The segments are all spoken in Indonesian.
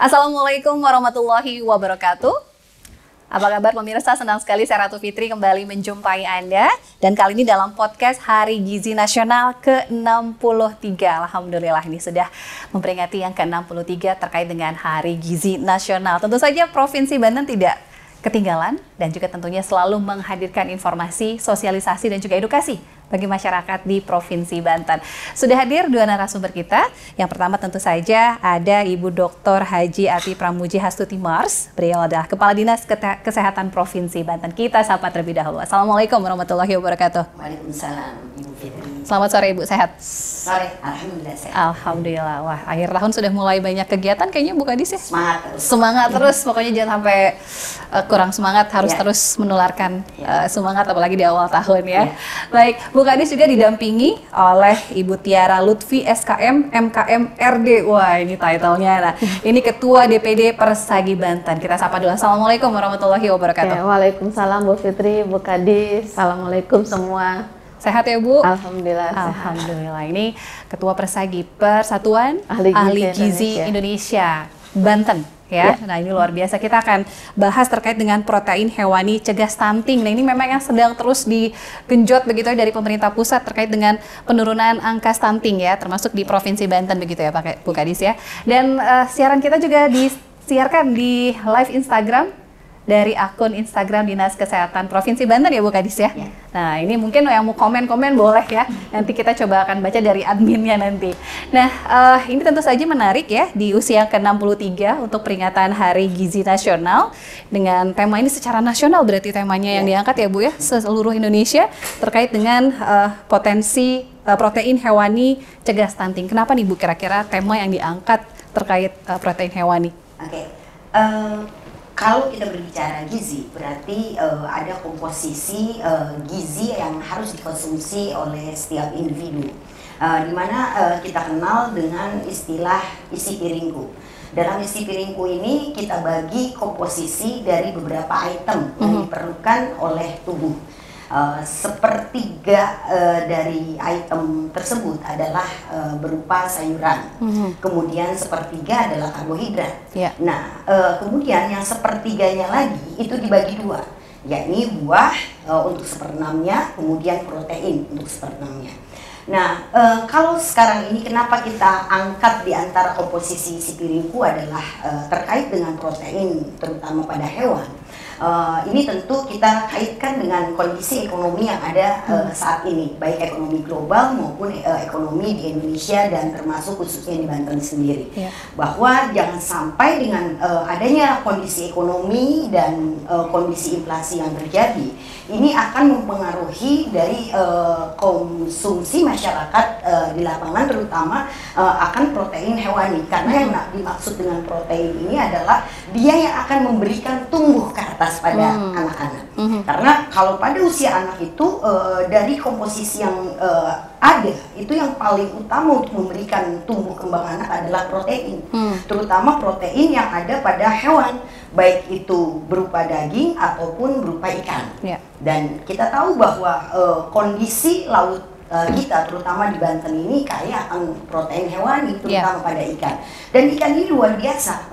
Assalamualaikum warahmatullahi wabarakatuh. Apa kabar pemirsa? Senang sekali saya Ratu Fitri kembali menjumpai Anda. Dan kali ini dalam podcast Hari Gizi Nasional ke-63. Alhamdulillah ini sudah memperingati yang ke-63 terkait dengan Hari Gizi Nasional. Tentu saja Provinsi Banten tidak ketinggalan dan juga tentunya selalu menghadirkan informasi, sosialisasi dan juga edukasi bagi masyarakat di Provinsi Banten. Sudah hadir dua narasumber kita. Yang pertama tentu saja ada Ibu Dr. Haji Ati Pramuji Hastuti Mars. Beliau adalah Kepala Dinas Kesehatan Provinsi Banten. Kita sapa terlebih dahulu. Assalamualaikum warahmatullahi wabarakatuh. Waalaikumsalam, Ibu Fitri. Selamat sore Ibu, sehat? Sore, Alhamdulillah sehat. Alhamdulillah. Wah, akhir tahun sudah mulai banyak kegiatan kayaknya Bu Kadis ya? Semangat terus. Semangat terus, pokoknya jangan sampai kurang semangat, harus terus menularkan semangat apalagi di awal tahun ya. Baik, Bu Kadis juga didampingi oleh Ibu Tiara Lutfi SKM MKM RD. Wah, ini title-nya. Nah, ini Ketua DPD Persagi Banten. Kita sapa dulu. Assalamualaikum warahmatullahi wabarakatuh. Waalaikumsalam Bu Fitri, Bu Kadis. Assalamualaikum semua. Sehat ya Bu? Alhamdulillah. Alhamdulillah. Ini Ketua Persagi Persatuan Ahli Gizi Indonesia Banten. Ya. Nah ini luar biasa, kita akan bahas terkait dengan protein hewani cegah stunting. Nah ini memang yang sedang terus digenjot begitu ya dari pemerintah pusat terkait dengan penurunan angka stunting ya, termasuk di Provinsi Banten begitu ya Pak Bu Kadis ya. Dan siaran kita juga disiarkan di live Instagram dari akun Instagram Dinas Kesehatan Provinsi Banten ya Bu Kadis ya. Nah ini mungkin yang mau komen-komen boleh ya. Nanti kita coba akan baca dari adminnya nanti. Nah ini tentu saja menarik ya di usia ke-63 untuk peringatan Hari Gizi Nasional. Dengan tema ini secara nasional berarti temanya yang diangkat ya Bu ya. Seluruh Indonesia terkait dengan potensi protein hewani cegah stunting. Kenapa nih Bu kira-kira tema yang diangkat terkait protein hewani? Oke. Kalau kita berbicara gizi, berarti ada komposisi gizi yang harus dikonsumsi oleh setiap individu. Di mana kita kenal dengan istilah isi piringku. Dalam isi piringku ini kita bagi komposisi dari beberapa item yang diperlukan oleh tubuh. Sepertiga dari item tersebut adalah berupa sayuran, kemudian sepertiga adalah karbohidrat. Nah, kemudian yang sepertiganya lagi itu dibagi dua, yakni buah untuk seperenamnya, kemudian protein untuk seperenamnya. Nah, kalau sekarang ini kenapa kita angkat di antara komposisi isi piringku adalah terkait dengan protein, terutama pada hewan. Ini tentu kita kaitkan dengan kondisi ekonomi yang ada saat ini, baik ekonomi global maupun ekonomi di Indonesia dan termasuk khususnya di Banten sendiri. Bahwa jangan sampai dengan adanya kondisi ekonomi dan kondisi inflasi yang terjadi, ini akan mempengaruhi dari konsumsi masyarakat di lapangan, terutama akan protein hewani. Karena yang dimaksud dengan protein ini adalah dia yang akan memberikan tumbuh ke atas pada anak-anak. Karena kalau pada usia anak itu dari komposisi yang ada, itu yang paling utama untuk memberikan tumbuh kembang anak adalah protein. Terutama protein yang ada pada hewan, baik itu berupa daging ataupun berupa ikan. Dan kita tahu bahwa kondisi laut kita terutama di Banten ini kaya akan protein hewani, terutama pada ikan. Dan ikan ini luar biasa,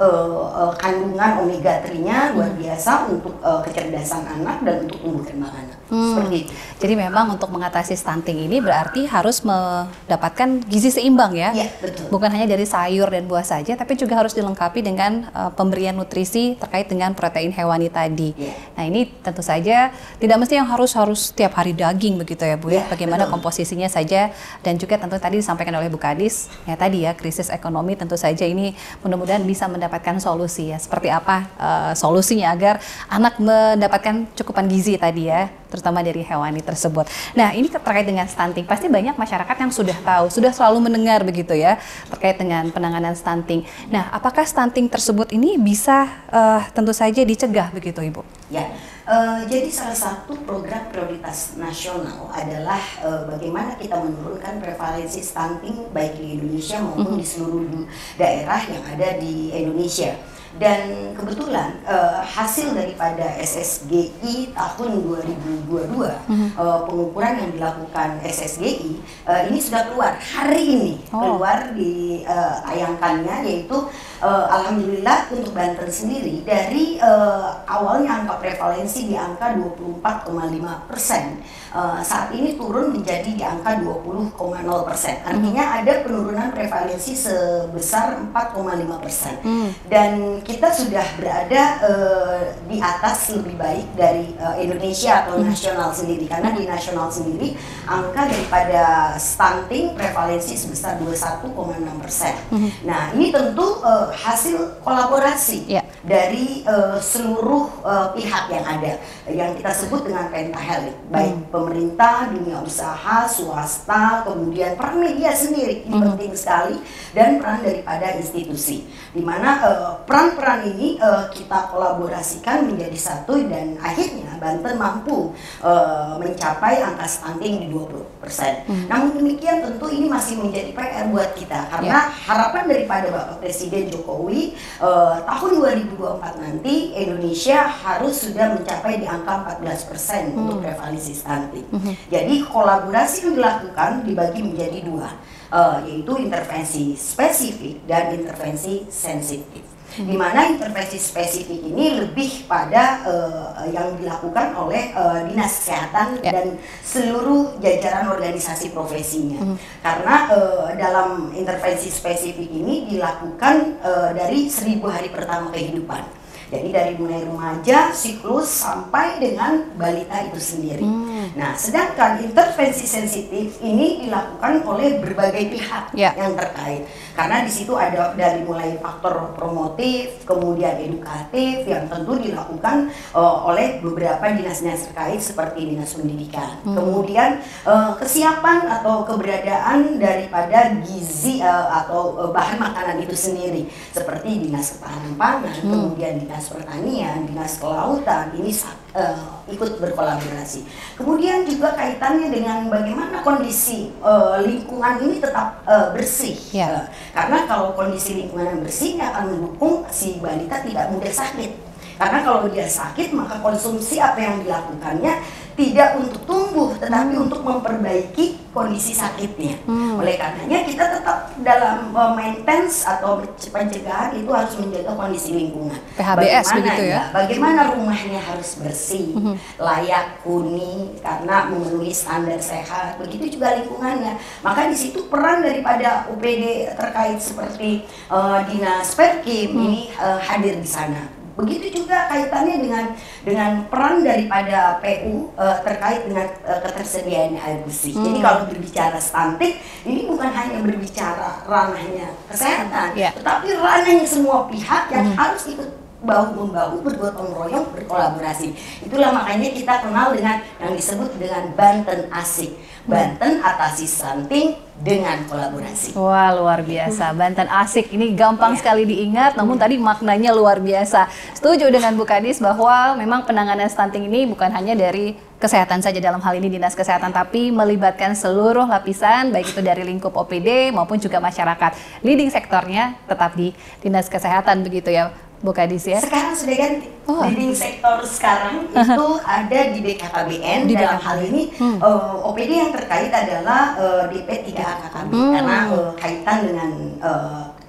kandungan omega 3-nya luar biasa untuk kecerdasan anak dan untuk tumbuh kembang anak. Seperti itu. Jadi memang untuk mengatasi stunting ini berarti harus mendapatkan gizi seimbang ya? Iya, betul. Bukan hanya dari sayur dan buah saja, tapi juga harus dilengkapi dengan pemberian nutrisi terkait dengan protein hewani tadi. Nah ini tentu saja tidak mesti yang harus tiap hari daging begitu ya Bu ya? Bagaimana komposisinya saja, dan juga tentu tadi disampaikan oleh Bu Kadis ya tadi ya, krisis ekonomi tentu saja ini mudah-mudahan bisa mendapatkan solusi ya. Seperti apa solusinya agar anak mendapatkan cukupan gizi tadi ya, terutama dari hewani tersebut. Nah ini terkait dengan stunting, pasti banyak masyarakat yang sudah tahu, sudah selalu mendengar begitu ya terkait dengan penanganan stunting. Nah apakah stunting tersebut ini bisa tentu saja dicegah begitu Ibu? Ya, jadi salah satu program prioritas nasional adalah bagaimana kita menurunkan prevalensi stunting baik di Indonesia maupun di seluruh daerah yang ada di Indonesia. Dan kebetulan hasil daripada SSGI tahun 2022, pengukuran yang dilakukan SSGI ini sudah keluar hari ini, keluar di tayangannya, yaitu alhamdulillah untuk Banten sendiri dari awalnya angka prevalensi di angka 24,5%, saat ini turun menjadi di angka 20,0%. Artinya ada penurunan prevalensi sebesar 4,5%. Dan kita sudah berada di atas lebih baik dari Indonesia atau nasional sendiri, karena di nasional sendiri angka daripada stunting prevalensi sebesar 21,6%. Nah, ini tentu hasil kolaborasi dari seluruh pihak yang ada, yang kita sebut dengan pentahelix, baik pemerintah, dunia usaha, swasta, kemudian peran media sendiri ini penting sekali, dan peran daripada institusi, di mana peran-peran ini kita kolaborasikan menjadi satu, dan akhirnya Banten mampu mencapai angka stunting di 20%. Namun demikian tentu ini masih menjadi PR buat kita, karena harapan daripada Bapak Presiden Jokowi tahun 2024 nanti Indonesia harus sudah mencapai di angka 14% untuk prevalensi stunting. Jadi kolaborasi yang dilakukan dibagi menjadi dua, yaitu intervensi spesifik dan intervensi sensitif. Di mana intervensi spesifik ini lebih pada yang dilakukan oleh Dinas Kesehatan dan seluruh jajaran organisasi profesinya. Karena dalam intervensi spesifik ini dilakukan dari 1000 hari pertama kehidupan. Jadi dari mulai remaja, siklus, sampai dengan balita itu sendiri. Nah, sedangkan intervensi sensitif ini dilakukan oleh berbagai pihak yang terkait. Karena di situ ada dari mulai faktor promotif, kemudian edukatif, yang tentu dilakukan oleh beberapa dinas-dinas terkait seperti Dinas Pendidikan. Kemudian kesiapan atau keberadaan daripada gizi atau bahan makanan itu sendiri, seperti Dinas Ketahanan Pangan, kemudian Dinas Pertanian, Dinas Kelautan, ini ikut berkolaborasi. Kemudian juga kaitannya dengan bagaimana kondisi lingkungan ini tetap bersih. Karena kalau kondisi lingkungan bersih akan mendukung si balita tidak mudah sakit. Karena kalau dia sakit, maka konsumsi apa yang dilakukannya tidak untuk tumbuh, tetapi untuk memperbaiki kondisi sakitnya. Oleh karenanya kita tetap dalam maintenance atau pencegahan itu harus menjaga kondisi lingkungan. PHBS begitu ya? Bagaimana rumahnya harus bersih, layak huni, karena memenuhi standar sehat. Begitu juga lingkungannya. Maka di situ peran daripada UPD terkait seperti Dinas Perkim ini hadir di sana. Begitu juga kaitannya dengan peran daripada PU terkait dengan ketersediaan air bersih. Jadi kalau berbicara stunting, ini bukan hanya berbicara ranahnya kesehatan, tetapi ranahnya semua pihak yang harus ikut bahu-membahu, bergotong royong, berkolaborasi. Itulah makanya kita kenal dengan yang disebut dengan Banten Asik. Banten atasi stunting dengan kolaborasi. Wah, luar biasa. Banten Asik ini gampang sekali diingat, namun tadi maknanya luar biasa. Setuju dengan Bu Kadis bahwa memang penanganan stunting ini bukan hanya dari kesehatan saja, dalam hal ini Dinas Kesehatan, tapi melibatkan seluruh lapisan, baik itu dari lingkup OPD maupun juga masyarakat. Leading sektornya tetap di Dinas Kesehatan begitu ya, Bu Kadis ya? Sekarang sudah ganti. Leading sektor sekarang itu ada di BKKBN. Dalam hal ini OPD yang terkait adalah DP 3A KKB, karena kaitan dengan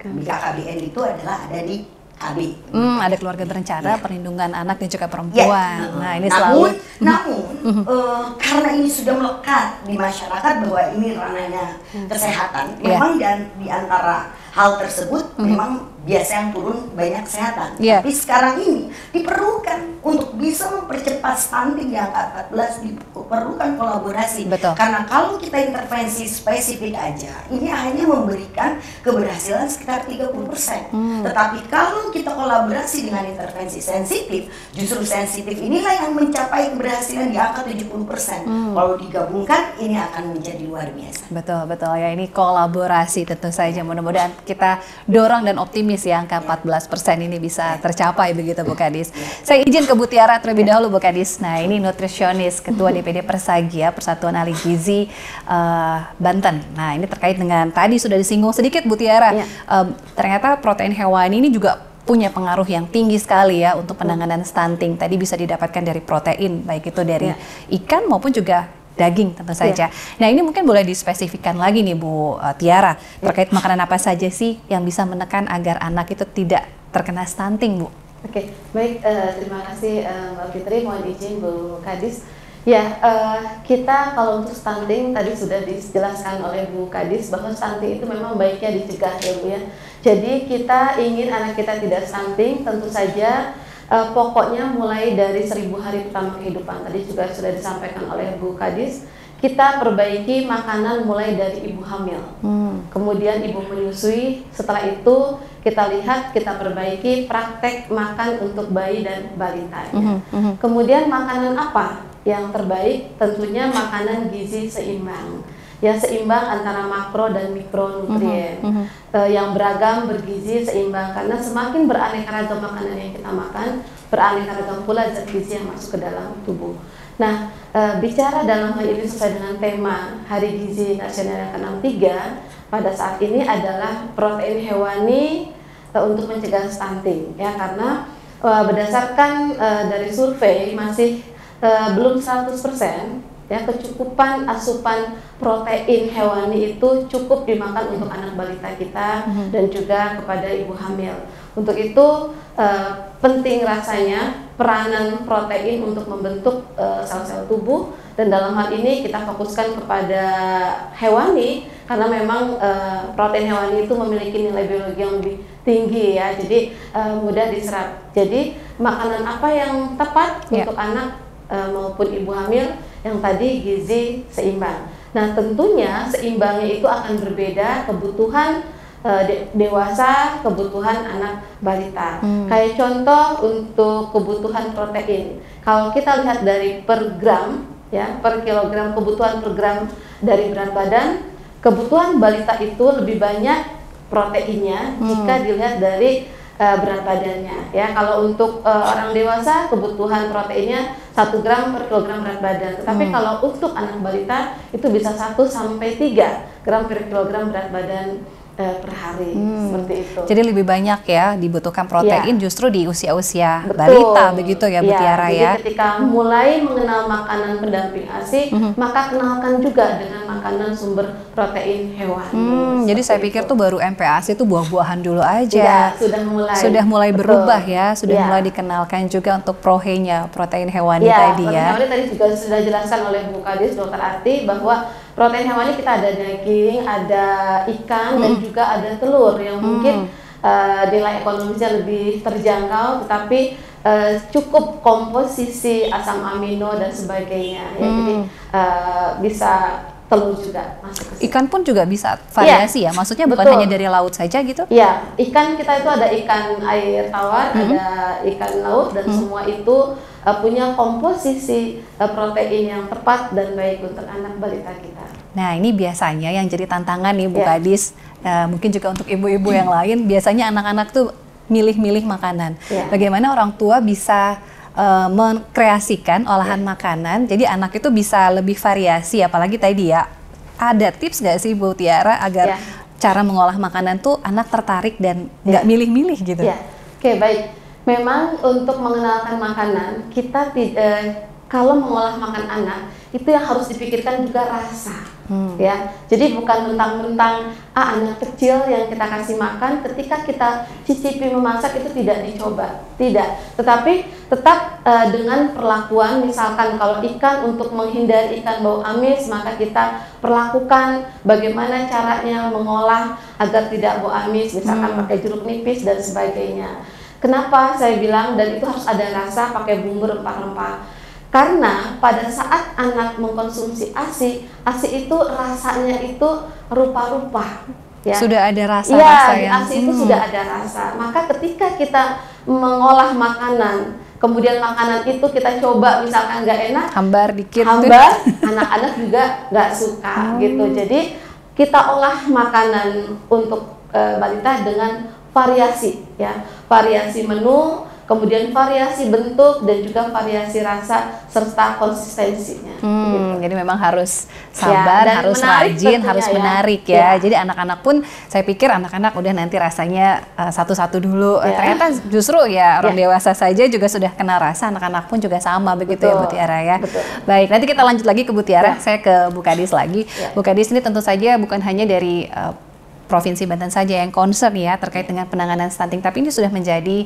BKKBN itu adalah ada di KB. Ada keluarga berencana, perlindungan anak dan juga perempuan. Nah, ini namun karena ini sudah melekat di masyarakat bahwa ini ranahnya kesehatan, memang dan di antara hal tersebut memang biasa yang turun banyak kesehatan. Tapi sekarang ini diperlukan untuk bisa mempercepat stunting di angka 14, diperlukan kolaborasi. Karena kalau kita intervensi spesifik aja, ini hanya memberikan keberhasilan sekitar 30%. Tetapi kalau kita kolaborasi dengan intervensi sensitif, justru sensitif inilah yang mencapai keberhasilan di angka 70%. Kalau digabungkan, ini akan menjadi luar biasa. Betul ya, ini kolaborasi tentu saja. Mudah-mudahan kita dorong dan optimis ya, angka 14% ini bisa tercapai begitu Bu Kadis. Saya izin ke Bu Tiara terlebih dahulu Bu Kadis. Nah, ini nutrisionis, Ketua DPD Persagia, Persatuan Ahli Gizi Banten. Nah, ini terkait dengan tadi sudah disinggung sedikit Bu Tiara. Ternyata protein hewani ini juga punya pengaruh yang tinggi sekali ya untuk penanganan stunting. Tadi bisa didapatkan dari protein, baik itu dari ikan maupun juga daging tentu saja. Nah ini mungkin boleh dispesifikkan lagi nih Bu Tiara, terkait makanan apa saja sih yang bisa menekan agar anak itu tidak terkena stunting, Bu? Oke, baik, terima kasih Mbak Fitri, mohon izin Bu Kadis. Ya, kita kalau untuk stunting tadi sudah dijelaskan oleh Bu Kadis bahwa stunting itu memang baiknya dicegah ya Bu ya. Jadi kita ingin anak kita tidak stunting, tentu saja pokoknya mulai dari 1000 hari pertama kehidupan, tadi juga sudah disampaikan oleh Bu Kadis, kita perbaiki makanan mulai dari ibu hamil, kemudian ibu menyusui, setelah itu kita lihat, kita perbaiki praktek makan untuk bayi dan balita. Kemudian makanan apa yang terbaik? Tentunya makanan gizi seimbang, ya seimbang antara makro dan mikronutrien, yang beragam, bergizi, seimbang, karena semakin beraneka ragam makanan yang kita makan, beraneka ragam pula zat gizi yang masuk ke dalam tubuh. Nah, bicara dalam hal ini sesuai dengan tema Hari Gizi Nasional yang ke-63 pada saat ini adalah protein hewani untuk mencegah stunting, ya, karena berdasarkan dari survei masih belum 100% ya kecukupan asupan protein hewani itu cukup dimakan untuk anak balita kita dan juga kepada ibu hamil. Untuk itu penting rasanya peranan protein untuk membentuk sel-sel tubuh, dan dalam hal ini kita fokuskan kepada hewani karena memang protein hewani itu memiliki nilai biologi yang lebih tinggi ya, jadi mudah diserap. Jadi makanan apa yang tepat untuk anak maupun ibu hamil yang tadi gizi seimbang. Nah tentunya seimbangnya itu akan berbeda kebutuhan dewasa, kebutuhan anak balita. Kayak contoh untuk kebutuhan protein, kalau kita lihat dari per gram ya, per kilogram kebutuhan per gram dari berat badan, kebutuhan balita itu lebih banyak proteinnya jika dilihat dari berat badannya ya. Kalau untuk orang dewasa kebutuhan proteinnya 1 gram per kilogram berat badan, tetapi kalau untuk anak balita itu bisa 1 sampai 3 gram per kilogram berat badan per hari, seperti itu. Jadi lebih banyak ya dibutuhkan protein justru di usia-usia balita, begitu ya Bu Tiara ya. Jadi ketika mulai mengenal makanan pendamping ASI, maka kenalkan juga dengan makanan sumber protein hewani. Jadi saya pikir tuh baru MPASI itu buah-buahan dulu aja. Sudah mulai berubah ya, sudah mulai dikenalkan juga untuk prohenya, protein hewani tadi ya. Protein hewani tadi juga sudah dijelaskan oleh Bu Kadis, Dr. Ati, bahwa protein hewani kita ada daging, ada ikan, dan juga ada telur yang mungkin nilai ekonomisnya lebih terjangkau, tetapi cukup komposisi asam amino dan sebagainya. Ya, jadi bisa telur juga masuk ke situ. Ikan pun juga bisa variasi ya, maksudnya bukan hanya dari laut saja gitu? Ya, ikan kita itu ada ikan air tawar, ada ikan laut, dan semua itu punya komposisi protein yang tepat dan baik untuk anak balita kita. Nah ini biasanya yang jadi tantangan nih Bu Kadis, mungkin juga untuk ibu-ibu yang lain, biasanya anak-anak tuh milih-milih makanan. Bagaimana orang tua bisa mengkreasikan olahan makanan, jadi anak itu bisa lebih variasi, apalagi tadi ya, ada tips nggak sih Bu Tiara agar cara mengolah makanan tuh anak tertarik dan nggak milih-milih gitu? Oke, baik. Memang untuk mengenalkan makanan, kita kalau mengolah makan anak, itu yang harus dipikirkan juga rasa. Ya, jadi bukan mentang-mentang anak kecil yang kita kasih makan, ketika kita cicipi memasak itu tidak dicoba, tidak. Tetapi tetap dengan perlakuan, misalkan kalau ikan, untuk menghindari ikan bau amis, maka kita perlakukan bagaimana caranya mengolah agar tidak bau amis, misalkan pakai jeruk nipis dan sebagainya. Kenapa saya bilang dan itu harus ada rasa, pakai bumbu rempah-rempah? Karena pada saat anak mengkonsumsi ASI, ASI itu rasanya itu rupa-rupa. Ya. Sudah ada rasa-rasa yang ASI itu sudah ada rasa. Maka ketika kita mengolah makanan, kemudian makanan itu kita coba misalkan nggak enak, hambar dikit, anak-anak juga nggak suka gitu. Jadi kita olah makanan untuk balita dengan variasi, ya, variasi menu, kemudian variasi bentuk dan juga variasi rasa serta konsistensinya. Gitu. Jadi memang harus sabar, ya, harus rajin, harus menarik ya. Jadi anak-anak pun, saya pikir anak-anak udah nanti rasanya satu-satu dulu. Ternyata justru ya orang dewasa saja juga sudah kenal rasa, anak-anak pun juga sama begitu. Betul. Ya Bu Tiara ya. Betul. Baik, nanti kita lanjut lagi ke Bu Tiara. Saya ke Bu Kadis lagi. Bu Kadis ini tentu saja bukan hanya dari Provinsi Banten saja yang concern ya terkait dengan penanganan stunting, tapi ini sudah menjadi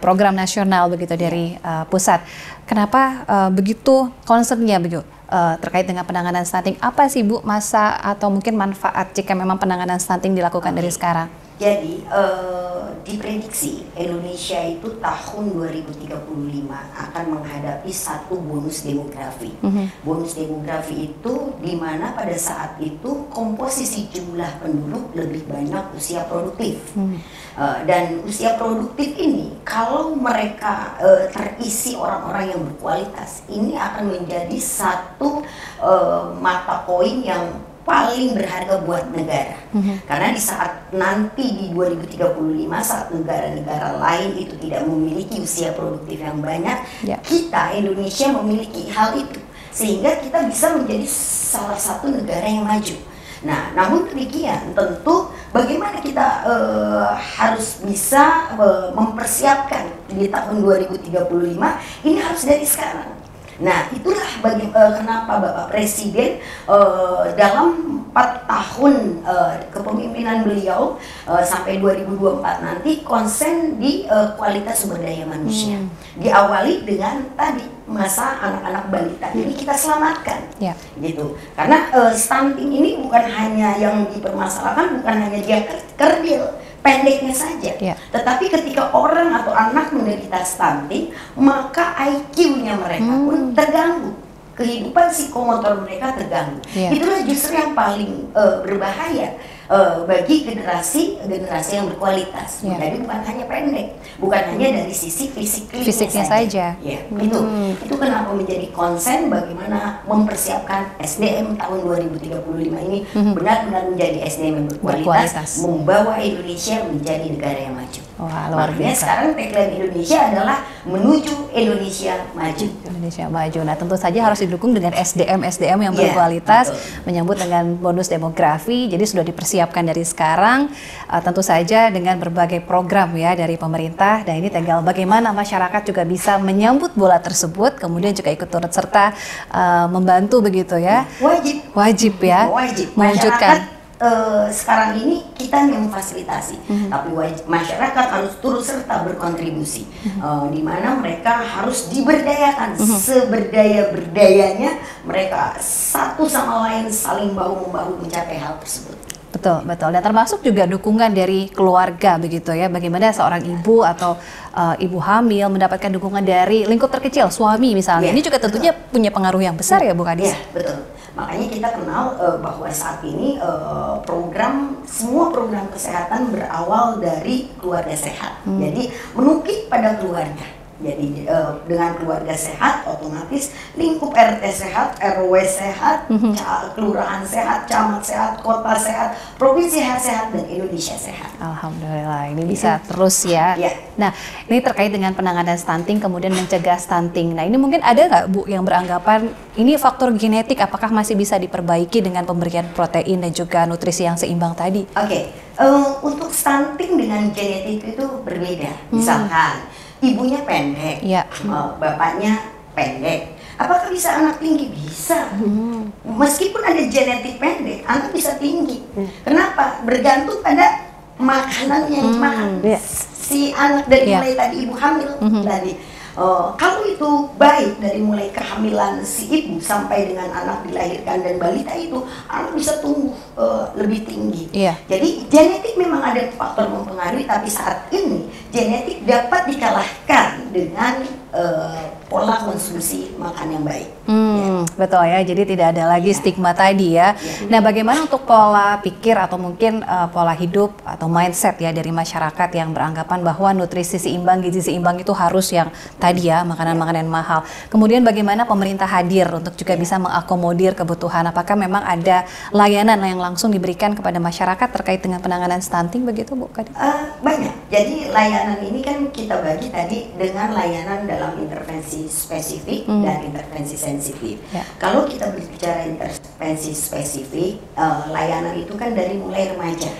program nasional begitu dari pusat. Kenapa begitu concernnya begitu terkait dengan penanganan stunting? Apa sih Bu masa atau mungkin manfaat jika memang penanganan stunting dilakukan dari sekarang? Jadi diprediksi Indonesia itu tahun 2035 akan menghadapi satu bonus demografi. Bonus demografi itu di mana pada saat itu komposisi jumlah penduduk lebih banyak usia produktif. Dan usia produktif ini kalau mereka terisi orang-orang yang berkualitas, ini akan menjadi satu mata koin yang paling berharga buat negara. Karena di saat nanti di 2035 saat negara-negara lain itu tidak memiliki usia produktif yang banyak, kita Indonesia memiliki hal itu sehingga kita bisa menjadi salah satu negara yang maju. Nah, namun demikian tentu bagaimana kita harus bisa mempersiapkan di tahun 2035 ini harus dari sekarang. Nah, itulah kenapa Bapak Presiden dalam 4 tahun kepemimpinan beliau sampai 2024 nanti konsen di kualitas sumber daya manusia. Diawali dengan tadi masa anak-anak balita ini kita selamatkan, gitu. Karena stunting ini bukan hanya yang dipermasalahkan, bukan hanya dia kerdil, pendeknya saja, tetapi ketika orang atau anak menderita stunting, maka IQ-nya mereka pun terganggu, kehidupan psikomotor mereka terganggu. Itulah justru yang paling berbahaya bagi generasi yang berkualitas. Jadi bukan hanya pendek, bukan hanya dari sisi fisiknya saja. Itu kenapa menjadi konsen bagaimana mempersiapkan SDM tahun 2035 ini benar-benar menjadi SDM yang berkualitas, membawa Indonesia menjadi negara yang maju. Makanya sekarang tagline Indonesia adalah menuju Indonesia maju. Indonesia maju. Nah, tentu saja harus didukung dengan SDM yang berkualitas, menyambut dengan bonus demografi. Jadi sudah dipersiapkan dari sekarang, tentu saja dengan berbagai program ya dari pemerintah. Dan ini tinggal bagaimana masyarakat juga bisa menyambut bola tersebut, kemudian juga ikut turut serta membantu begitu ya. Wajib ya. Mewujudkan. Sekarang ini kita yang memfasilitasi, tapi masyarakat harus turut serta berkontribusi, di mana mereka harus diberdayakan seberdaya-berdayanya, mereka satu sama lain saling bahu-membahu mencapai hal tersebut. Betul. Dan termasuk juga dukungan dari keluarga begitu ya. Bagaimana seorang ibu atau ibu hamil mendapatkan dukungan dari lingkup terkecil, suami misalnya. Ini juga tentunya punya pengaruh yang besar ya Bu Kadis. Betul. Makanya kita kenal bahwa saat ini semua program kesehatan berawal dari keluarga sehat. Jadi menukik pada keluarga. Jadi dengan keluarga sehat, otomatis lingkup RT sehat, RW sehat, kelurahan sehat, camat sehat, kota sehat, provinsi sehat, dan Indonesia sehat. Alhamdulillah, ini bisa terus ya. Nah, ini terkait dengan penanganan stunting, kemudian mencegah stunting. Nah, ini mungkin ada nggak Bu yang beranggapan ini faktor genetik, apakah masih bisa diperbaiki dengan pemberian protein dan juga nutrisi yang seimbang tadi? Untuk stunting dengan genetik itu berbeda. Misalkan ibunya pendek, bapaknya pendek. Apakah bisa anak tinggi? Bisa. Meskipun ada genetik pendek, anak bisa tinggi. Kenapa? Bergantung pada makanan yang dimakan si anak dari mulai tadi ibu hamil tadi. Kalau itu baik dari mulai kehamilan si ibu sampai dengan anak dilahirkan dan balita itu, anak bisa tumbuh lebih tinggi. Jadi genetik memang ada faktor mempengaruhi, tapi saat ini genetik dapat dikalahkan dengan pola konsumsi makan yang baik. Betul ya, jadi tidak ada lagi stigma tadi ya. Nah, bagaimana untuk pola pikir atau mungkin pola hidup atau mindset ya dari masyarakat yang beranggapan bahwa nutrisi seimbang, gizi seimbang itu harus yang tadi ya, makanan-makanan mahal. Kemudian bagaimana pemerintah hadir untuk juga bisa mengakomodir kebutuhan? Apakah memang ada layanan yang langsung diberikan kepada masyarakat terkait dengan penanganan stunting begitu Bu Kadis? Banyak. Jadi layanan ini kan kita bagi tadi dengan layanan dalam intervensi spesifik dan intervensi sensitif. Kalau kita berbicara intervensi spesifik, layanan itu kan dari mulai remaja.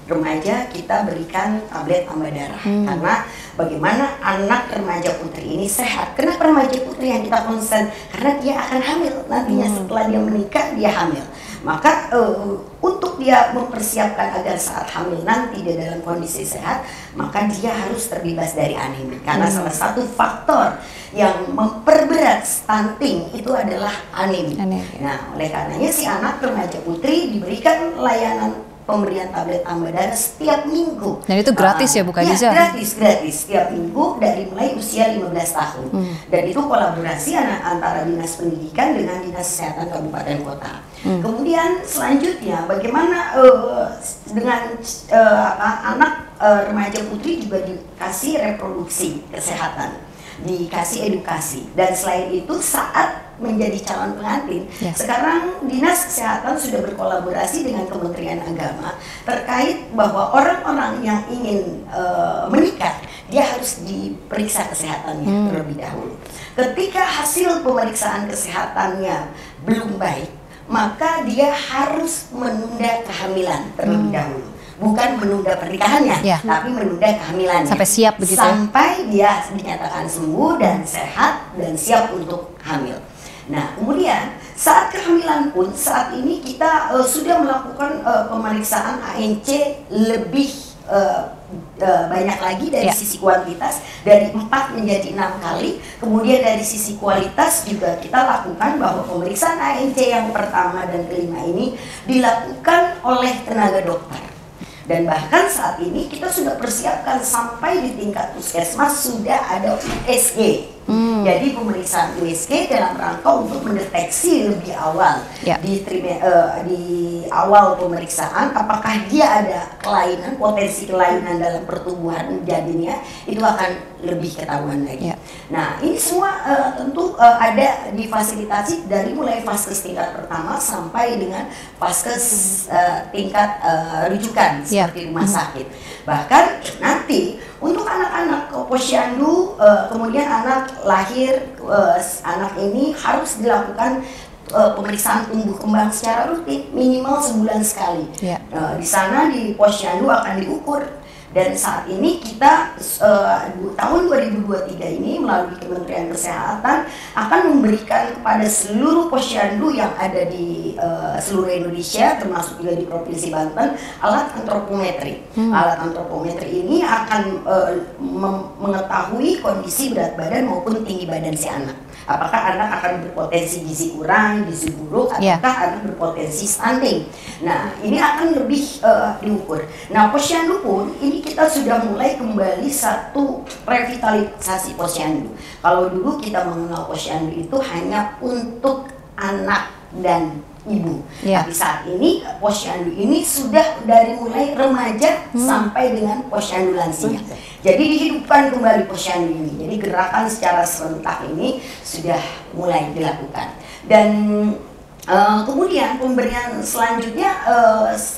Remaja kita berikan tablet tambah darah karena bagaimana anak remaja putri ini sehat. Kenapa remaja putri yang kita concern? Karena dia akan hamil nantinya setelah dia menikah dia hamil. Maka untuk dia mempersiapkan agar saat hamil nanti dia dalam kondisi sehat, maka dia harus terbebas dari anemia. Karena salah satu faktor yang memperberat stunting itu adalah anemia. Nah, oleh karenanya si anak remaja putri diberikan layanan pemberian tablet tambah darah setiap minggu. Dan itu gratis ya Bu Kadis? Ya, gratis setiap minggu dari mulai usia 15 tahun. Dan itu kolaborasi antara Dinas Pendidikan dengan Dinas Kesehatan Kabupaten Kota. Kemudian selanjutnya bagaimana dengan anak remaja putri juga dikasih reproduksi kesehatan, dikasih edukasi, dan selain itu saat menjadi calon pengantin, sekarang Dinas Kesehatan sudah berkolaborasi dengan Kementerian Agama terkait bahwa orang-orang yang ingin menikah dia harus diperiksa kesehatannya terlebih dahulu. Ketika hasil pemeriksaan kesehatannya belum baik, maka dia harus menunda kehamilan terlebih dahulu. Bukan menunda pernikahannya, tapi menunda kehamilannya. Sampai siap begitu. Sampai dia dinyatakan sembuh dan sehat dan siap untuk hamil. Nah, kemudian saat kehamilan pun saat ini kita sudah melakukan pemeriksaan ANC lebih banyak lagi dari sisi kuantitas, dari 4 menjadi 6 kali. Kemudian dari sisi kualitas juga kita lakukan bahwa pemeriksaan ANC yang pertama dan kelima ini dilakukan oleh tenaga dokter. Dan bahkan saat ini kita sudah persiapkan sampai di tingkat puskesmas sudah ada USG. Jadi pemeriksaan USG dalam rangka untuk mendeteksi lebih awal di awal pemeriksaan apakah dia ada kelainan, potensi kelainan dalam pertumbuhan janinnya, itu akan lebih ketahuan lagi. Nah, ini semua tentu ada difasilitasi dari mulai vaskes tingkat pertama sampai dengan vaskes tingkat rujukan seperti rumah sakit. Bahkan nanti untuk anak-anak posyandu, kemudian anak lahir, anak ini harus dilakukan pemeriksaan tumbuh kembang secara rutin minimal sebulan sekali. Di sana di posyandu akan diukur. Dan saat ini kita tahun 2023 ini melalui Kementerian Kesehatan akan memberikan kepada seluruh posyandu yang ada di seluruh Indonesia termasuk juga di Provinsi Banten alat antropometri. Alat antropometri ini akan mengetahui kondisi berat badan maupun tinggi badan si anak. Apakah anak akan berpotensi gizi kurang, gizi buruk, ataukah anak berpotensi stunting. Nah, ini akan lebih diukur. Nah, posyandu pun ini kita sudah mulai kembali satu revitalisasi posyandu. Kalau dulu kita mengenal posyandu itu hanya untuk anak dan ibu. Tapi saat ini posyandu ini sudah dari mulai remaja sampai dengan posyandu lansia. Jadi dihidupkan kembali posyandu ini. Jadi gerakan secara serentak ini sudah mulai dilakukan. Dan kemudian pemberian selanjutnya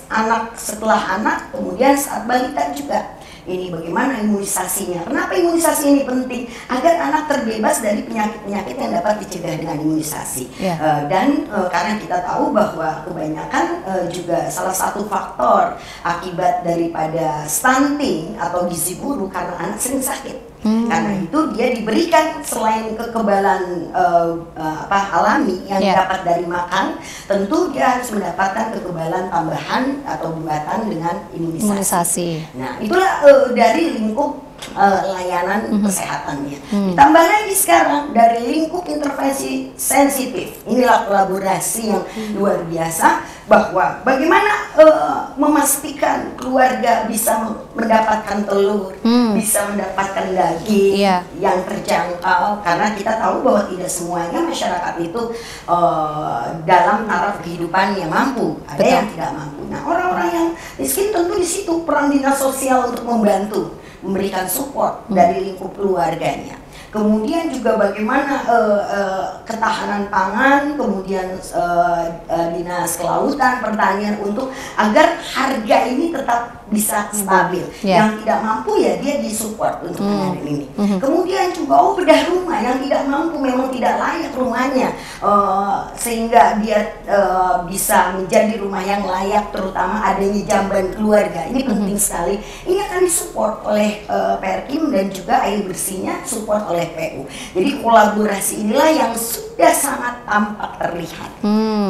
anak setelah anak, kemudian saat balita juga. Ini bagaimana imunisasinya? Kenapa imunisasi ini penting? Agar anak terbebas dari penyakit-penyakit yang dapat dicegah dengan imunisasi. Dan karena kita tahu bahwa kebanyakan juga salah satu faktor akibat daripada stunting atau gizi buruk karena anak sering sakit. Karena itu dia diberikan selain kekebalan alami yang dapat dari makan, tentu dia harus mendapatkan kekebalan tambahan atau buatan dengan imunisasi. Nah, itulah dari lingkup layanan kesehatannya. Ditambah lagi sekarang dari lingkup intervensi intervensi sensitif. Inilah kolaborasi yang luar biasa, bahwa bagaimana memastikan keluarga bisa mendapatkan telur, bisa mendapatkan daging yang terjangkau, karena kita tahu bahwa tidak semuanya masyarakat itu dalam taraf kehidupan yang mampu, ada yang tidak mampu. Nah, orang-orang yang miskin tentu di situ peran dinas sosial untuk membantu, memberikan support dari lingkup keluarganya. Kemudian juga bagaimana ketahanan pangan, kemudian dinas kelautan, pertanian, untuk agar harga ini tetap bisa stabil. Yang tidak mampu ya dia disupport untuk mengenai ini. Kemudian juga bedah rumah, yang tidak mampu memang tidak layak rumahnya, sehingga dia bisa menjadi rumah yang layak, terutama adanya jamban keluarga. Ini penting sekali. Ini akan disupport oleh Perkim dan juga air bersihnya support oleh PU. Jadi kolaborasi inilah yang sudah sangat tampak terlihat.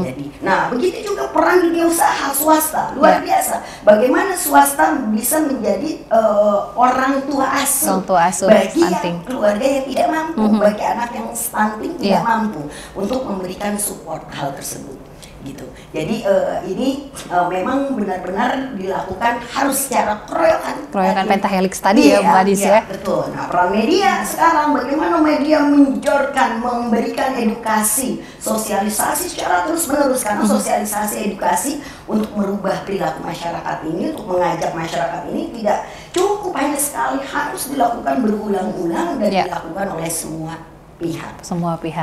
Jadi, nah begitu juga peran dunia usaha swasta luar biasa. Bagaimana swasta bisa menjadi orang tua asuh bagi yang keluarga yang tidak mampu, bagi anak yang stunting tidak mampu, untuk memberikan support hal tersebut. Gitu. Jadi ini memang benar-benar dilakukan harus secara keroyokan pentahelix tadi ya, Bu Kadis ya. Betul. Nah, peran media sekarang, bagaimana media menjorkan, memberikan edukasi, sosialisasi secara terus-menerus, karena sosialisasi edukasi untuk merubah perilaku masyarakat ini, untuk mengajak masyarakat ini tidak cukup hanya sekali, harus dilakukan berulang-ulang dan dilakukan oleh semua pihak.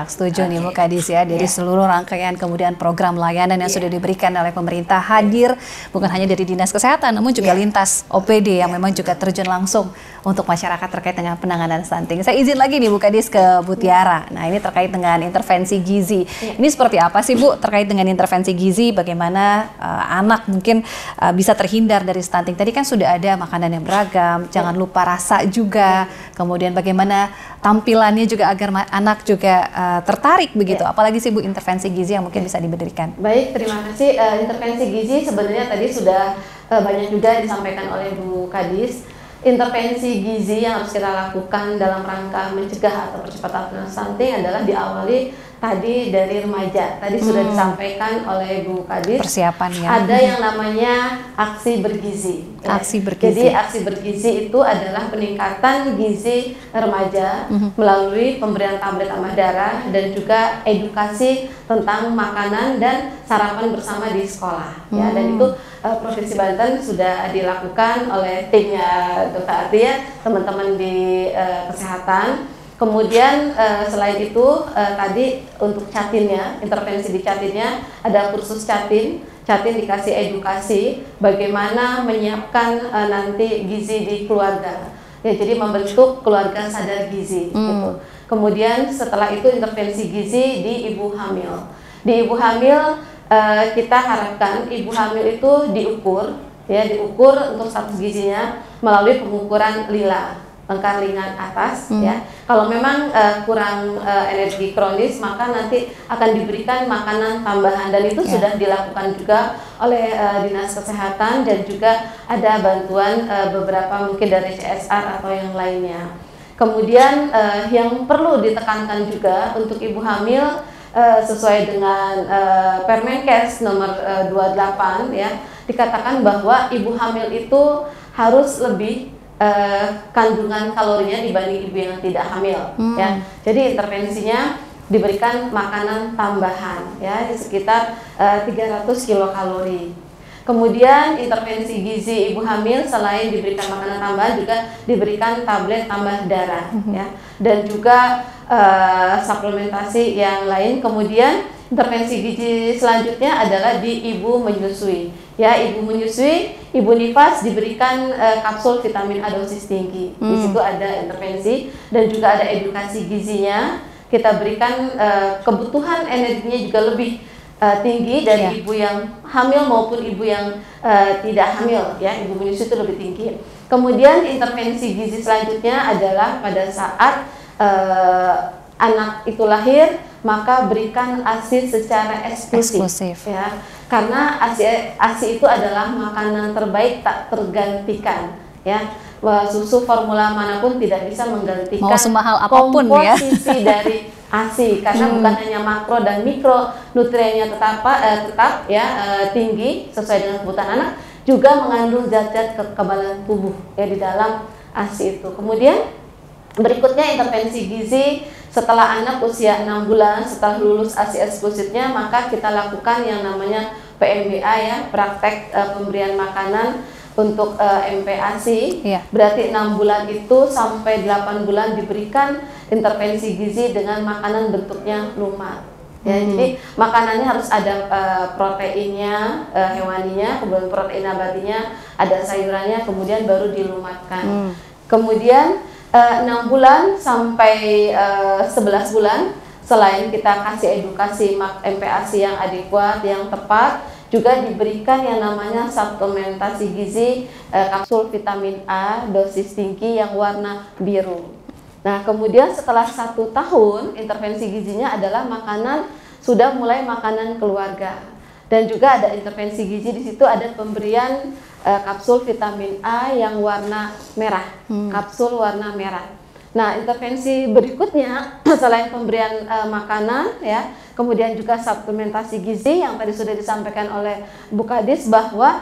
Setuju nih Bu Kadis ya, dari seluruh rangkaian kemudian program layanan yang sudah diberikan oleh pemerintah hadir bukan hanya dari Dinas Kesehatan, namun juga lintas OPD yang memang juga terjun langsung untuk masyarakat terkait dengan penanganan stunting. Saya izin lagi nih Bu Kadis ke Bu Tiara. Nah, ini terkait dengan intervensi gizi. Ini seperti apa sih Bu terkait dengan intervensi gizi, bagaimana anak mungkin bisa terhindar dari stunting? Tadi kan sudah ada makanan yang beragam, jangan lupa rasa juga, kemudian bagaimana tampilannya juga agar anak juga tertarik begitu. Apalagi sih Bu intervensi gizi yang mungkin bisa diberikan? Baik, terima kasih. Intervensi gizi sebenarnya tadi sudah banyak juga disampaikan oleh Bu Kadis. Intervensi gizi yang harus kita lakukan dalam rangka mencegah atau percepatan stunting adalah diawali tadi dari remaja. Tadi sudah disampaikan oleh Bu Kadis. Persiapannya. Ada yang namanya aksi bergizi. Aksi bergizi. Jadi aksi bergizi itu adalah peningkatan gizi remaja melalui pemberian tablet tambah darah dan juga edukasi tentang makanan dan sarapan bersama di sekolah. Ya, dan itu Provinsi Banten sudah dilakukan oleh timnya Dr. Atia, teman-teman di kesehatan. Kemudian selain itu tadi untuk catinnya, intervensi di catinnya ada kursus catin dikasih edukasi bagaimana menyiapkan nanti gizi di keluarga. Ya, jadi membentuk keluarga sadar gizi gitu. Kemudian setelah itu intervensi gizi di ibu hamil. Di ibu hamil kita harapkan ibu hamil itu diukur untuk status gizinya melalui pengukuran lila, lengkar ringan atas ya. Kalau memang kurang energi kronis, maka nanti akan diberikan makanan tambahan, dan itu sudah dilakukan juga oleh Dinas Kesehatan, dan juga ada bantuan beberapa mungkin dari CSR atau yang lainnya. Kemudian yang perlu ditekankan juga untuk ibu hamil, sesuai dengan Permenkes nomor 28 ya, dikatakan bahwa ibu hamil itu harus lebih kandungan kalorinya dibanding ibu yang tidak hamil ya. Jadi intervensinya diberikan makanan tambahan ya, sekitar 300 kilokalori. Kemudian intervensi gizi ibu hamil selain diberikan makanan tambahan juga diberikan tablet tambah darah ya, dan juga suplementasi yang lain. Kemudian intervensi gizi selanjutnya adalah di ibu menyusui ya, ibu menyusui, ibu nifas diberikan kapsul vitamin A dosis tinggi. Di situ ada intervensi dan juga ada edukasi gizinya. Kita berikan kebutuhan energinya juga lebih tinggi dari ibu yang hamil maupun ibu yang tidak hamil ya, ibu menyusui itu lebih tinggi. Kemudian intervensi gizi selanjutnya adalah pada saat anak itu lahir, maka berikan ASI secara eksklusif ya, karena ASI itu adalah makanan terbaik tak tergantikan ya. susu formula manapun tidak bisa menggantikan mau semahal apapun komposisi dari ASI, karena bukan hanya makro dan mikro nutriennya tetap tinggi sesuai dengan kebutuhan anak, juga mengandung zat-zat kekebalan tubuh ya di dalam ASI itu. Kemudian berikutnya intervensi gizi setelah anak usia 6 bulan setelah lulus ASI eksklusifnya, maka kita lakukan yang namanya PMBA ya, praktek pemberian makanan untuk MPASI. Berarti 6 bulan itu sampai 8 bulan diberikan intervensi gizi dengan makanan bentuknya lumat. Ya, jadi makanannya harus ada proteinnya, hewaninya, kemudian protein nabatinya, ada sayurannya, kemudian baru dilumatkan. Kemudian 6 bulan sampai 11 bulan, selain kita kasih edukasi MPASI yang adekuat, yang tepat, juga diberikan yang namanya suplementasi gizi kapsul vitamin A dosis tinggi yang warna biru. Nah, kemudian setelah 1 tahun, intervensi gizinya adalah makanan, sudah mulai makanan keluarga. Dan juga ada intervensi gizi, di situ ada pemberian kapsul vitamin A yang warna merah, kapsul warna merah. Nah, intervensi berikutnya selain pemberian makanan ya, kemudian juga suplementasi gizi yang tadi sudah disampaikan oleh Bu Kadis, bahwa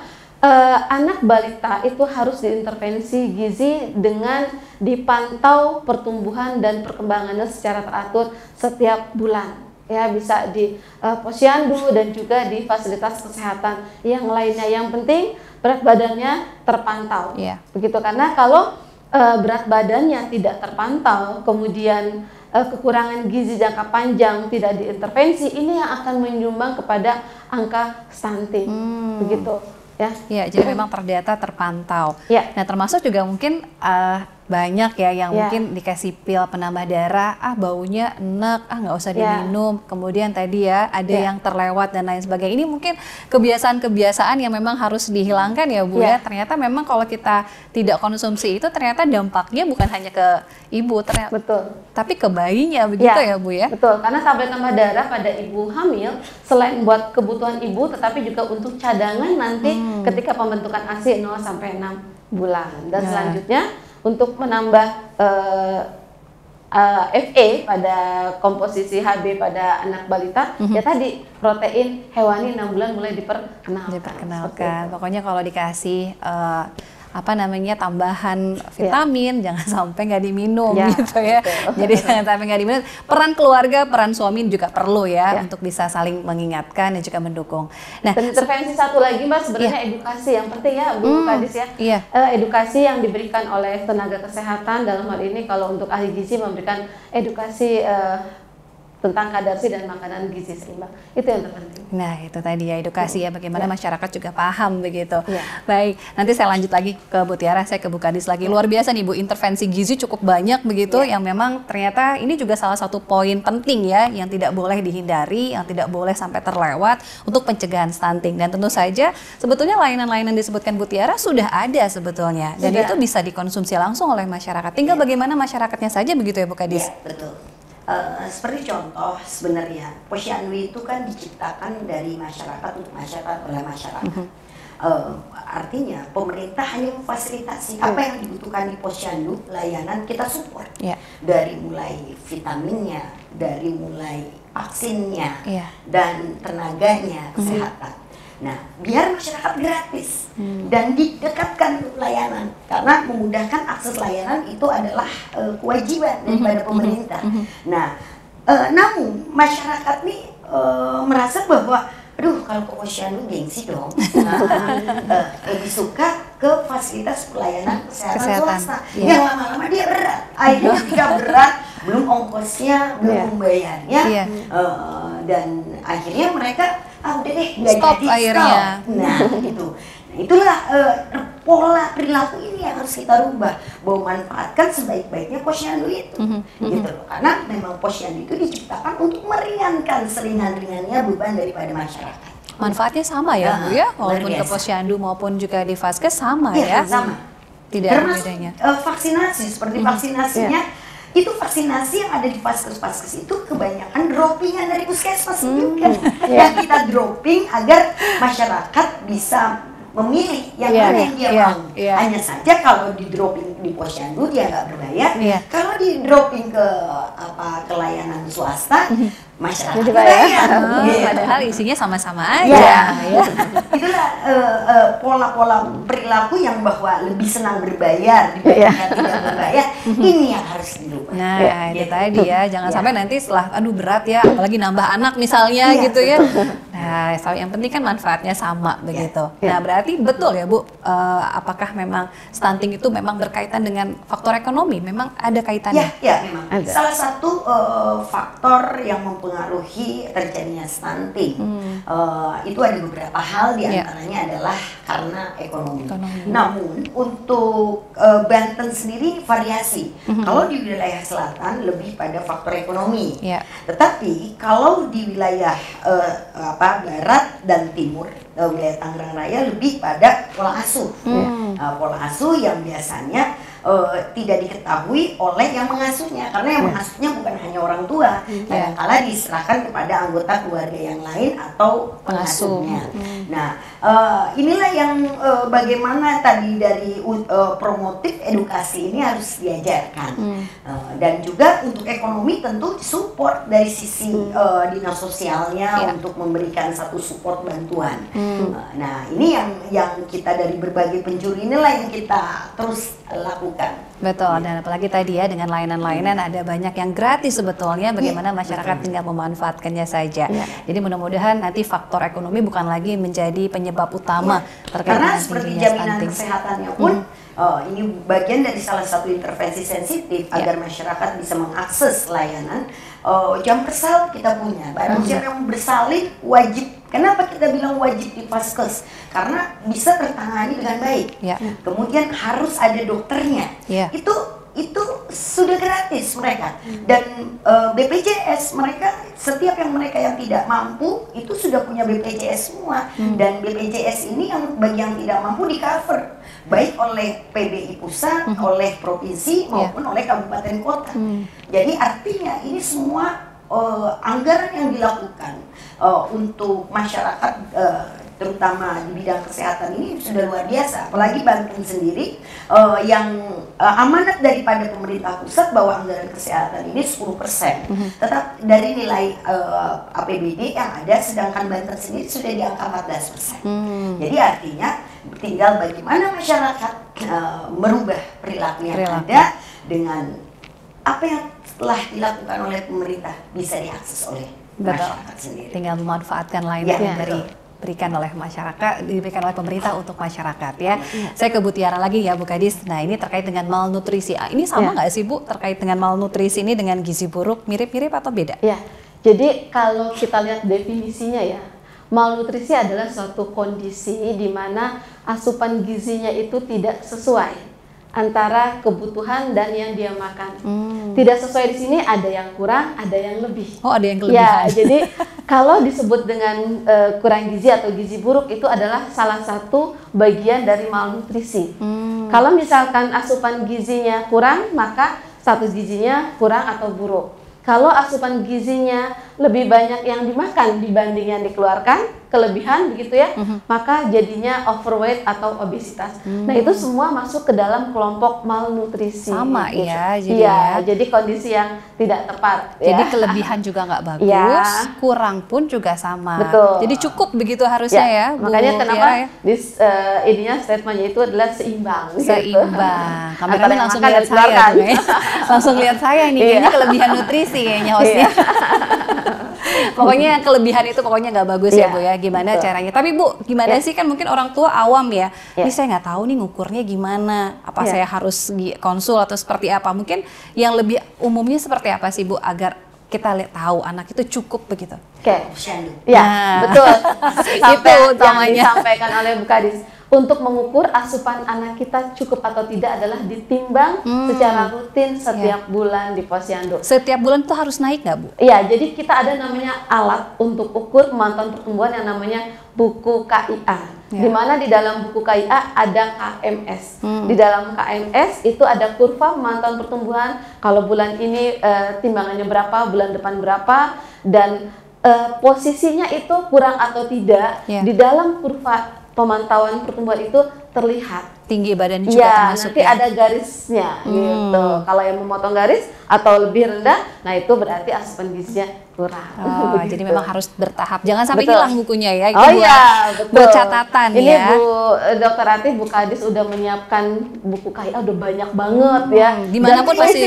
anak balita itu harus diintervensi gizi dengan dipantau pertumbuhan dan perkembangannya secara teratur setiap bulan. Ya, bisa di posyandu dan juga di fasilitas kesehatan yang lainnya. Yang penting berat badannya terpantau. Begitu, karena kalau berat badannya tidak terpantau, kemudian kekurangan gizi jangka panjang tidak diintervensi, ini yang akan menyumbang kepada angka stunting. Begitu. Ya, jadi memang terdata terpantau. Nah, termasuk juga mungkin banyak ya yang mungkin dikasih pil penambah darah, baunya enak, nggak usah diminum. Kemudian tadi ya ada yang terlewat dan lain sebagainya. Ini mungkin kebiasaan-kebiasaan yang memang harus dihilangkan ya Bu ya. Ternyata memang kalau kita tidak konsumsi itu ternyata dampaknya bukan hanya ke ibu, ternyata, tapi ke bayinya, begitu ya Bu ya. Betul, karena tablet tambah darah pada ibu hamil selain buat kebutuhan ibu, tetapi juga untuk cadangan nanti ketika pembentukan ASI 0 sampai 6 bulan. Dan selanjutnya untuk menambah FA pada komposisi HB pada anak balita, ya tadi protein hewani 6 bulan mulai diperkenalkan. Pokoknya kalau dikasih tambahan vitamin, jangan sampai nggak diminum gitu ya. Jadi jangan sampai nggak diminum. Peran keluarga, peran suami juga perlu ya untuk bisa saling mengingatkan dan juga mendukung. Nah, dan intervensi satu lagi Mbak, sebenarnya edukasi yang penting ya Bu Kadis ya. Edukasi yang diberikan oleh tenaga kesehatan, dalam hal ini kalau untuk ahli gizi memberikan edukasi tentang kadarsi dan makanan gizi seimbang. Itu yang terpenting. Nah, itu tadi ya, edukasi ya, bagaimana masyarakat juga paham begitu. Baik, nanti saya lanjut lagi ke Bu Tiara, saya ke Bu Kadis lagi. Luar biasa nih Bu, intervensi gizi cukup banyak begitu, yang memang ternyata ini juga salah satu poin penting ya, yang tidak boleh dihindari, yang tidak boleh sampai terlewat untuk pencegahan stunting. Dan tentu saja sebetulnya layanan-layanan disebutkan Bu Tiara sudah ada sebetulnya, dan itu bisa dikonsumsi langsung oleh masyarakat. Tinggal bagaimana masyarakatnya saja begitu ya Bu Kadis. Betul. Seperti contoh, sebenarnya posyandu itu kan diciptakan dari masyarakat untuk masyarakat, oleh masyarakat. Artinya pemerintah hanya memfasilitasi apa yang dibutuhkan di posyandu, layanan kita support. Dari mulai vitaminnya, dari mulai vaksinnya, dan tenaganya, kesehatan. Nah, biar masyarakat gratis dan didekatkan layanan, karena memudahkan akses layanan itu adalah kewajiban daripada pemerintah. Nah, namun masyarakat nih merasa bahwa, aduh, kalau ke posyandu gengsi dong, lebih suka ke fasilitas pelayanan kesehatan swasta, yang lama-lama dia berat, akhirnya tidak berat, belum ongkosnya, belum membayarnya, dan akhirnya mereka udah deh, stop akhirnya. Nah, itu. Nah, itulah pola perilaku ini yang harus kita rubah, bahwa manfaatkan sebaik-baiknya posyandu itu, gitu loh. Karena memang posyandu itu diciptakan untuk meringankan seringan-ringannya beban daripada masyarakat. Manfaatnya sama ya Bu ya, walaupun ke posyandu maupun juga di Vaskes sama ya? Sama. Tidak ada bedanya. Vaksinasi, seperti vaksinasinya, itu vaksinasi yang ada di Vaskes itu kebanyakan droppingan dari puskesmas juga, yang kita dropping agar masyarakat bisa memilih yang mana yang dia mau. Hanya saja kalau di dropping di posyandu dia nggak berbayar. Kalau di dropping ke layanan swasta, masyarakat bayar. Padahal isinya sama-sama aja. Itulah pola-pola perilaku yang bahwa lebih senang berbayar dibandingkan tidak berbayar. Ini yang harus dirubah. Nah, itu tadi ya, jangan sampai nanti setelah aduh berat ya, apalagi nambah anak misalnya gitu ya. Nah, yang penting kan manfaatnya sama begitu. Nah, berarti betul ya Bu, apakah memang stunting itu memang berkaitan dengan faktor ekonomi? Memang ada kaitannya? Ya, memang. Salah satu faktor yang mempengaruhi terjadinya stunting itu ada beberapa hal, diantaranya adalah karena ekonomi. Namun untuk Banten sendiri variasi. Kalau di wilayah selatan lebih pada faktor ekonomi. Tetapi kalau di wilayah barat dan timur, wilayah Tangerang Raya lebih pada pola asuh. Pola asuh yang biasanya tidak diketahui oleh yang mengasuhnya, karena yang mengasuhnya bukan hanya orang tua, kadang-kala diserahkan kepada anggota keluarga yang lain atau pengasuhnya. Nah, inilah yang bagaimana tadi dari promotif edukasi ini harus diajarkan, dan juga untuk ekonomi tentu support dari sisi dinas sosialnya untuk memberikan satu support bantuan. Nah, ini yang kita dari berbagai penjuru inilah yang kita terus lakukan. Betul, dan apalagi tadi ya dengan layanan-layanan ada banyak yang gratis sebetulnya, bagaimana masyarakat tinggal memanfaatkannya saja. Jadi mudah-mudahan nanti faktor ekonomi bukan lagi menjadi penyebab utama terkait karena dengan seperti tingginya jaminan stunting. kesehatannya pun ini bagian dari salah satu intervensi sensitif agar masyarakat bisa mengakses layanan. Jam persal kita punya, barang siapa yang bersalin wajib. Kenapa kita bilang wajib di Vaskes? Karena bisa tertangani dengan baik. Kemudian harus ada dokternya. Itu sudah gratis mereka. Dan BPJS mereka, setiap mereka yang tidak mampu itu sudah punya BPJS semua. Dan BPJS ini yang bagi yang tidak mampu di cover baik oleh PBI pusat, oleh provinsi maupun oleh kabupaten kota. Jadi artinya ini semua anggaran yang dilakukan untuk masyarakat, terutama di bidang kesehatan ini sudah luar biasa. Apalagi Banten sendiri yang amanat daripada pemerintah pusat bahwa anggaran kesehatan ini 10%. Tetap dari nilai APBD yang ada, sedangkan Banten sendiri sudah di angka 14%. Jadi artinya tinggal bagaimana masyarakat merubah perilaku yang ada dengan apa yang telah dilakukan oleh pemerintah bisa diakses oleh masyarakat sendiri. Tinggal memanfaatkan layanan yang diberikan oleh masyarakat, diberikan oleh pemerintah untuk masyarakat ya. Saya ke Bu Tiara lagi ya Bu Kadis. Nah, ini terkait dengan malnutrisi. Ini sama nggak sih Bu terkait dengan malnutrisi ini dengan gizi buruk? Mirip-mirip atau beda? Jadi kalau kita lihat definisinya ya, malnutrisi adalah suatu kondisi di mana asupan gizinya itu tidak sesuai antara kebutuhan dan yang dia makan. Tidak sesuai di sini, ada yang kurang, ada yang lebih. Oh, ada yang kelebihan. Jadi kalau disebut dengan kurang gizi atau gizi buruk itu adalah salah satu bagian dari malnutrisi. Kalau misalkan asupan gizinya kurang, maka status gizinya kurang atau buruk. Kalau asupan gizinya lebih banyak yang dimakan dibanding yang dikeluarkan, kelebihan begitu ya, maka jadinya overweight atau obesitas. Nah, itu semua masuk ke dalam kelompok malnutrisi. Sama gitu. ya, jadi kondisi yang tidak tepat. Jadi kelebihan juga nggak bagus, kurang pun juga sama. Betul. Jadi cukup begitu harusnya ya. Makanya Bu kenapa Tiara, ininya statementnya itu adalah seimbang. Seimbang. Gitu. Kameramen langsung lihat saya tuh, langsung lihat saya nih. Ini kelebihan nutrisi kayaknya hostnya. Pokoknya yang kelebihan itu pokoknya nggak bagus ya Bu ya. Gimana caranya? Tapi Bu, gimana sih, kan mungkin orang tua awam ya. Ini saya nggak tahu nih ngukurnya gimana. Apa saya harus konsul atau seperti apa? Mungkin yang lebih umumnya seperti apa sih Bu agar kita tahu anak itu cukup begitu? Betul. Itu yang disampaikan oleh Bu Kadis. Untuk mengukur asupan anak kita cukup atau tidak adalah ditimbang secara rutin setiap bulan di posyandu. Setiap bulan itu harus naik nggak Bu? Iya, jadi kita ada namanya alat untuk ukur pemantauan pertumbuhan yang namanya buku KIA. Di mana di dalam buku KIA ada KMS. Di dalam KMS itu ada kurva pemantauan pertumbuhan. Kalau bulan ini timbangannya berapa, bulan depan berapa, dan posisinya itu kurang atau tidak di dalam kurva pemantauan pertumbuhan itu terlihat. Tinggi badan juga termasuk nanti ada garisnya gitu. Kalau yang memotong garis atau lebih rendah, nah itu berarti asupan gizinya kurang. Jadi memang harus bertahap. Jangan sampai Betul. hilang bukunya ya. Itu betul. buat catatan ini ya. Bu Dokter Ati, Bu Kadis udah menyiapkan buku KIA udah banyak banget ya. Dimanapun pasti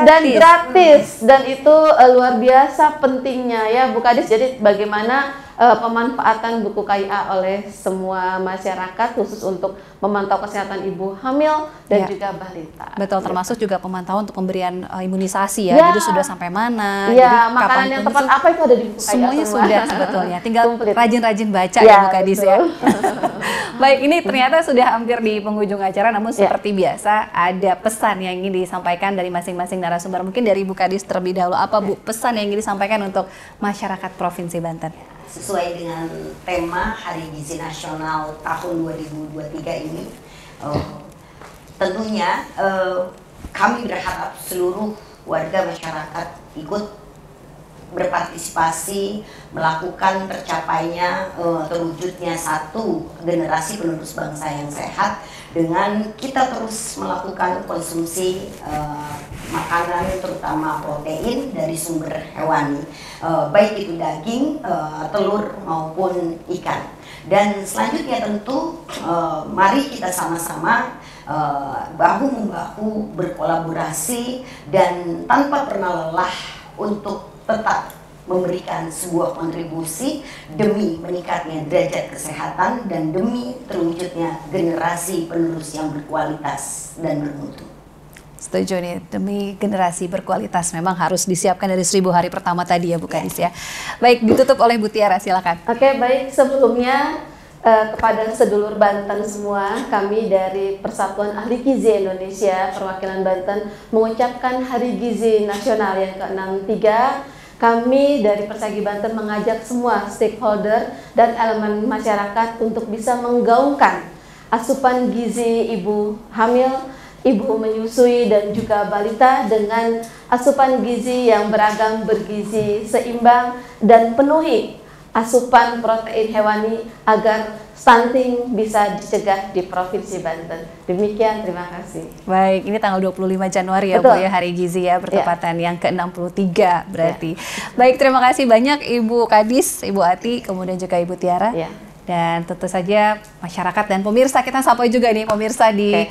dan gratis. Dan itu luar biasa pentingnya ya Bu Kadis. Jadi bagaimana pemanfaatan buku KIA oleh semua masyarakat khusus untuk memantau kesehatan ibu hamil dan juga balita. Betul, termasuk juga pemantauan untuk pemberian imunisasi ya. Jadi sudah sampai mana? Jadi makanan yang tepat apa itu ada di buku KIA. Semuanya sudah sebetulnya. Tinggal rajin-rajin baca ya Bu Kadis ya. Baik, ini ternyata sudah hampir di penghujung acara, namun seperti biasa ada pesan yang ingin disampaikan dari masing-masing narasumber. Mungkin dari Bu Kadis terlebih dahulu, apa Bu pesan yang ingin disampaikan untuk masyarakat Provinsi Banten? Sesuai dengan tema Hari Gizi Nasional tahun 2023 ini, tentunya kami berharap seluruh warga masyarakat ikut berpartisipasi melakukan tercapainya terwujudnya satu generasi penerus bangsa yang sehat dengan kita terus melakukan konsumsi makanan terutama protein dari sumber hewani, baik itu daging, telur maupun ikan. Dan selanjutnya tentu mari kita sama-sama bahu-membahu berkolaborasi dan tanpa pernah lelah untuk tetap memberikan sebuah kontribusi demi meningkatnya derajat kesehatan dan demi terwujudnya generasi penerus yang berkualitas dan bermutu. Setuju nih, demi generasi berkualitas memang harus disiapkan dari 1000 hari pertama tadi ya Bu Kadis ya. Baik, ditutup oleh Bu Tiara, silakan. Oke, baik, sebelumnya kepada sedulur Banten semua, kami dari Persatuan Ahli Gizi Indonesia Perwakilan Banten mengucapkan Hari Gizi Nasional yang ke-63. Kami dari Persagi Banten mengajak semua stakeholder dan elemen masyarakat untuk bisa menggaungkan asupan gizi ibu hamil, ibu menyusui dan juga balita dengan asupan gizi yang beragam, bergizi seimbang dan penuhi asupan protein hewani agar stunting bisa dicegah di Provinsi Banten. Demikian, terima kasih. Baik, ini tanggal 25 Januari ya Bu ya, Hari Gizi ya, bertepatan yang ke-63 berarti. Baik, terima kasih banyak Ibu Kadis, Ibu Ati, kemudian juga Ibu Tiara. Dan tentu saja masyarakat dan pemirsa, kita sapa juga nih pemirsa di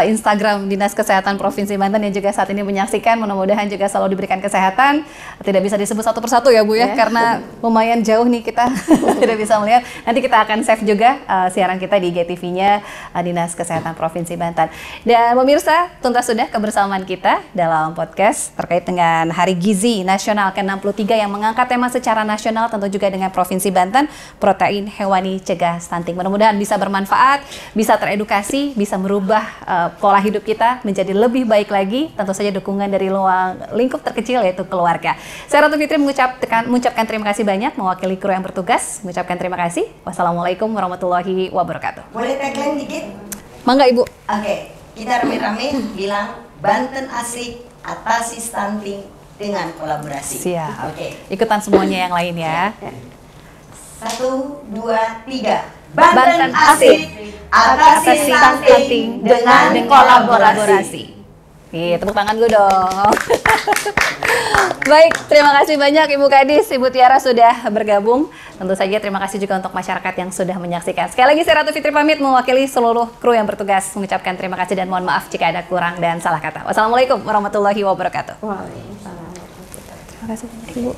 Instagram Dinas Kesehatan Provinsi Banten yang juga saat ini menyaksikan. Mudah-mudahan juga selalu diberikan kesehatan. Tidak bisa disebut satu persatu ya Bu ya, karena lumayan jauh nih kita tidak bisa melihat. Nanti kita akan save juga siaran kita di IGTV-nya Dinas Kesehatan Provinsi Banten. Dan pemirsa, tuntas sudah kebersamaan kita dalam podcast terkait dengan Hari Gizi Nasional ke-63 yang mengangkat tema secara nasional, tentu juga dengan Provinsi Banten, protein hewani cegah stunting. Mudah-mudahan bisa bermanfaat, bisa teredukasi, bisa merubah pola hidup kita menjadi lebih baik lagi. Tentu saja dukungan dari lingkup terkecil yaitu keluarga. Saya Ratu Fitri mengucapkan terima kasih banyak mewakili kru yang bertugas. Mengucapkan terima kasih. Wassalamualaikum warahmatullahi wabarakatuh. Boleh tagline dikit? Mangga Ibu. Oke, kita rame-rame bilang Banten asik atasi stunting dengan kolaborasi. Siap. Ikutan semuanya yang lain ya. 1, 2, 3. Banten asik atasi stunting dengan kolaborasi. Tepuk tangan gue dong. Baik, terima kasih banyak Ibu Kadis, Ibu Tiara sudah bergabung. Tentu saja terima kasih juga untuk masyarakat yang sudah menyaksikan. Sekali lagi saya Ratu Fitri pamit mewakili seluruh kru yang bertugas mengucapkan terima kasih dan mohon maaf jika ada kurang dan salah kata. Wassalamualaikum warahmatullahi wabarakatuh. Waalaikumsalam. Terima kasih Ibu.